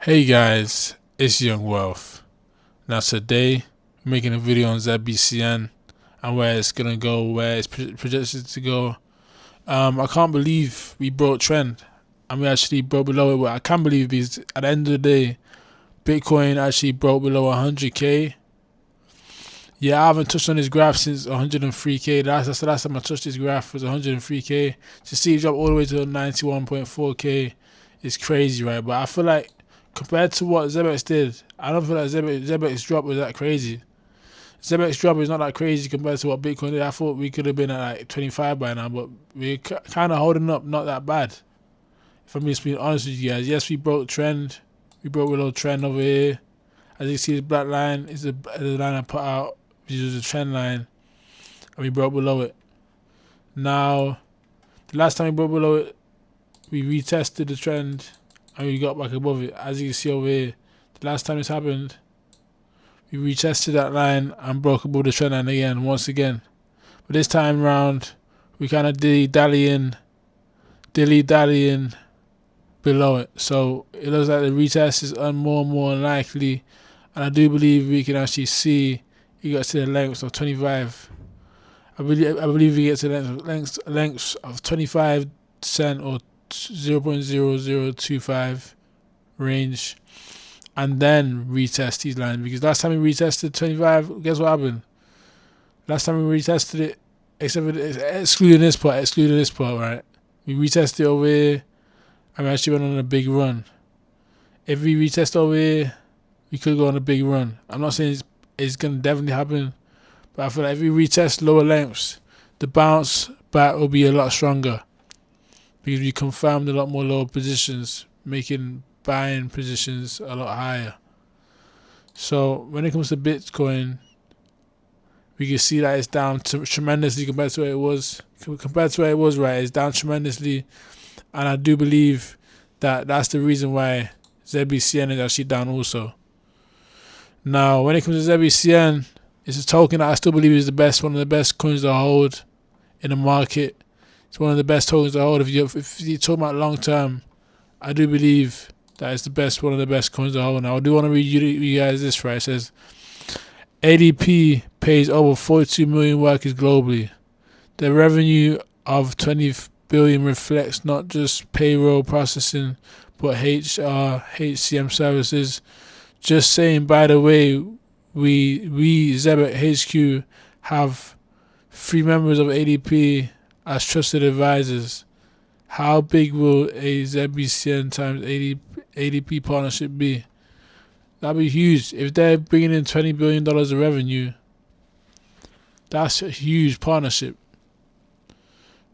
Hey guys, it's Young Wealth. Now today, I'm making a video on Zbcn and where it's gonna go, where it's projected to go. I can't believe we broke trend and we actually broke below it. But I can't believe because at the end of the day, Bitcoin actually broke below 100k. Yeah, I haven't touched on this graph since 103k. That's the last time I touched this graph was 103k. To see it drop all the way to 91.4k is crazy, right? But I feel like compared to what Zebec did, I don't feel like Zebec's drop was that crazy. Zebec's drop is not that crazy compared to what Bitcoin did. I thought we could have been at like 25 by now, but we're kind of holding up, not that bad. If I'm just being honest with you guys, yes, we broke trend. We broke a little trend over here. As you see, this black line is the line I put out, which is the trend line, and we broke below it. Now, the last time we broke below it, we retested the trend and we got back above it. As you can see over here, the last time this happened, we retested that line and broke above the trend line again, once again. But this time round, we kind of dilly-dallying below it. So it looks like the retest is more and more unlikely. And I do believe we can actually see it gets to the lengths of 25. I believe we get to the lengths of 25 cent or 0.0025 range, and then retest these lines. Because last time we retested 25, guess what happened? Last time we retested it, excluding this part, right? We retested over here, and we actually went on a big run. If we retest over here, we could go on a big run. I'm not saying it's going to definitely happen, but I feel like if we retest lower lengths, the bounce back will be a lot stronger because we confirmed a lot more lower positions, making buying positions a lot higher. So when it comes to Bitcoin, we can see that it's down tremendously compared to where it was. Right? It's down tremendously, and I do believe that that's the reason why Zbcn is actually down also. Now, when it comes to Zbcn, it's a token that I still believe is one of the best coins to hold in the market. It's one of the best tokens to hold. If you're talking about long term, I do believe that it's one of the best coins to hold. Now, I do want to read you guys this, right? It says, ADP pays over 42 million workers globally. The revenue of 20 billion reflects not just payroll processing, but HR, HCM services. Just saying, by the way, we Zebec HQ have 3 members of ADP as trusted advisors. How big will a Zbcn times ADP partnership be? That'd be huge. If they're bringing in $20 billion of revenue, that's a huge partnership.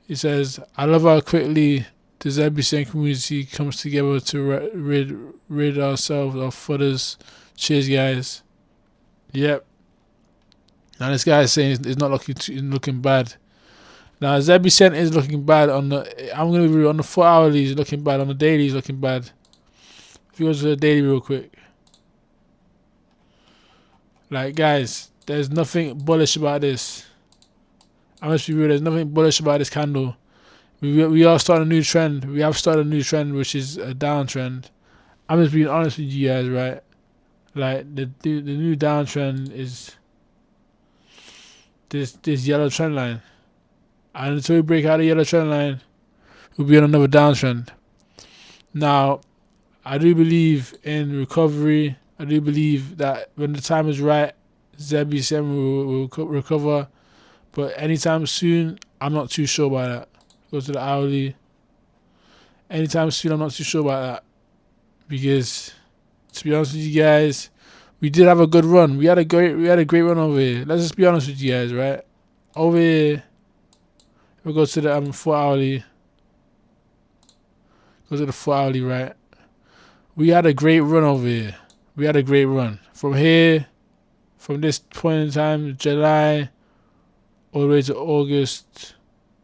It says, I love how quickly the Zbcn community comes together to rid ourselves of footers. Cheers, guys. Yep. Now this guy is saying it's not looking bad. Now Zbcn is looking bad on the. I'm gonna be on the 4 hourly. He's looking bad. On the daily, he's looking bad. If you go to the daily real quick, like guys, there's nothing bullish about this. I must be real. There's nothing bullish about this candle. We are starting a new trend. We have started a new trend, which is a downtrend. I'm just being honest with you guys, right? Like the new downtrend is this yellow trend line, and until we break out the yellow trend line, we'll be on another downtrend. Now, I do believe in recovery. I do believe that when the time is right, Zbcn will recover. But anytime soon, I'm not too sure about that. Go to the hourly. Anytime soon, I'm not too sure about that. Because, to be honest with you guys, we did have a good run. We had a great run over here. Let's just be honest with you guys, right? Over here, we'll go to the 4 hourly. Go to the 4 hourly, right? We had a great run over here. We had a great run. From here, from this point in time, July, all the way to August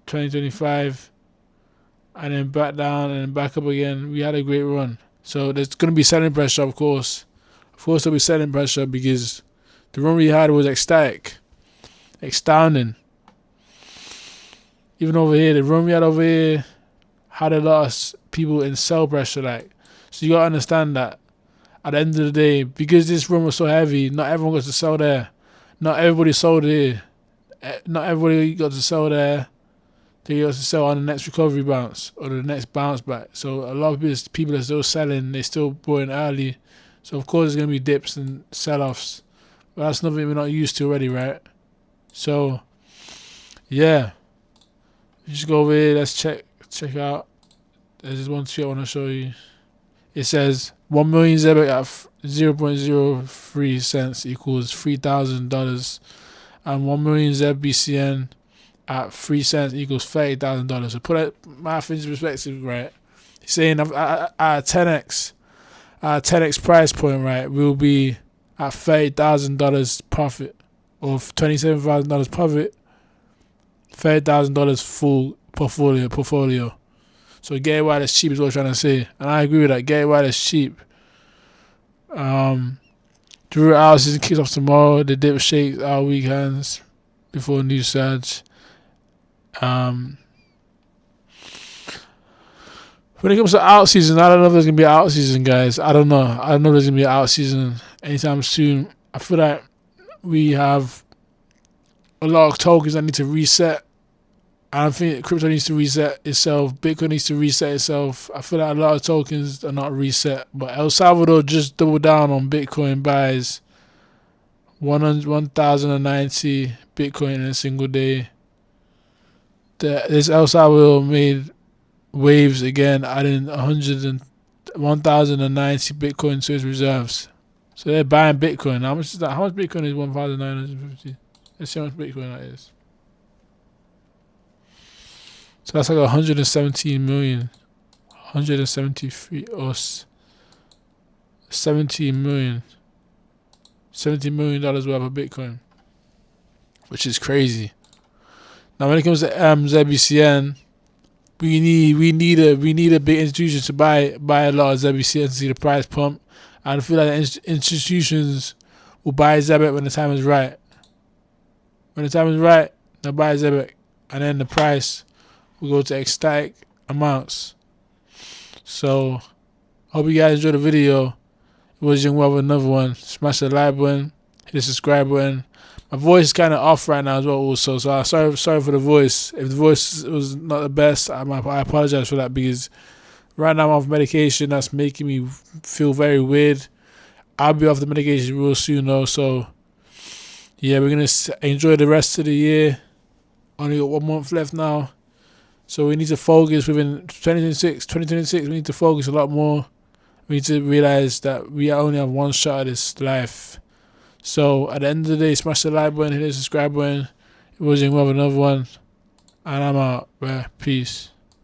2025, and then back down and then back up again. We had a great run. So there's going to be selling pressure, of course. Of course, there'll be selling pressure because the run we had was ecstatic, astounding. Even over here, the run we had over here had a lot of people in sell pressure. So you got to understand that at the end of the day, because this run was so heavy, not everyone got to sell there. Not everybody sold here. Not everybody got to sell there. They got to sell on the next recovery bounce or the next bounce back. So a lot of people are still selling. They still bought in early. So of course there's gonna be dips and sell-offs. But that's nothing we're not used to already, right? So yeah, just go over here. Let's check out. There's this one tweet I want to show you. It says 1 million Zebec at 0.03 cents equals $3,000, and 1 million Zbcn at 3 cents equals $30,000. So put that math into perspective, right? He's saying at 10x price point, right, we'll be at $30,000 profit, or $27,000 profit, $30,000 full portfolio. So get it while it's cheap is what I'm trying to say. And I agree with that. Get it while it's cheap. Drew out season kicks off tomorrow. The dip shakes our weekends before new surge. When it comes to out season, I don't know if there's gonna be an out season, guys. I don't know. I don't know if there's gonna be an out season anytime soon. I feel like we have a lot of tokens that need to reset. I think crypto needs to reset itself. Bitcoin needs to reset itself. I feel like a lot of tokens are not reset. But El Salvador just doubled down on Bitcoin buys. 1,090 Bitcoin in a single day. This El Salvador made waves again, adding 1,090 Bitcoin to its reserves. So they're buying Bitcoin. How much is that? How much Bitcoin is 1,950? Let's see how much Bitcoin that is. So that's like 117 million, 173 or 17 million, $70 million worth of Bitcoin, which is crazy. Now when it comes to Zbcn, we need a big institution to buy a lot of Zbcn to see the price pump. And I feel like institutions will buy Zebec when the time is right. When the time is right, they'll buy Zebec, and then the price will go to ecstatic amounts. So, hope you guys enjoyed the video. It was Young Well with another one. Smash the like button, hit the subscribe button. My voice is kind of off right now as well, also. So sorry for the voice. If the voice was not the best, I apologize for that, because right now I'm off medication that's making me feel very weird. I'll be off the medication real soon though. So yeah, we're gonna enjoy the rest of the year. Only got 1 month left now. So we need to focus within 2026. We need to focus a lot more. We need to realize that we only have one shot at this life. So at the end of the day, smash the like button, hit the subscribe button. It was Young Well with another one. And I'm out. Peace.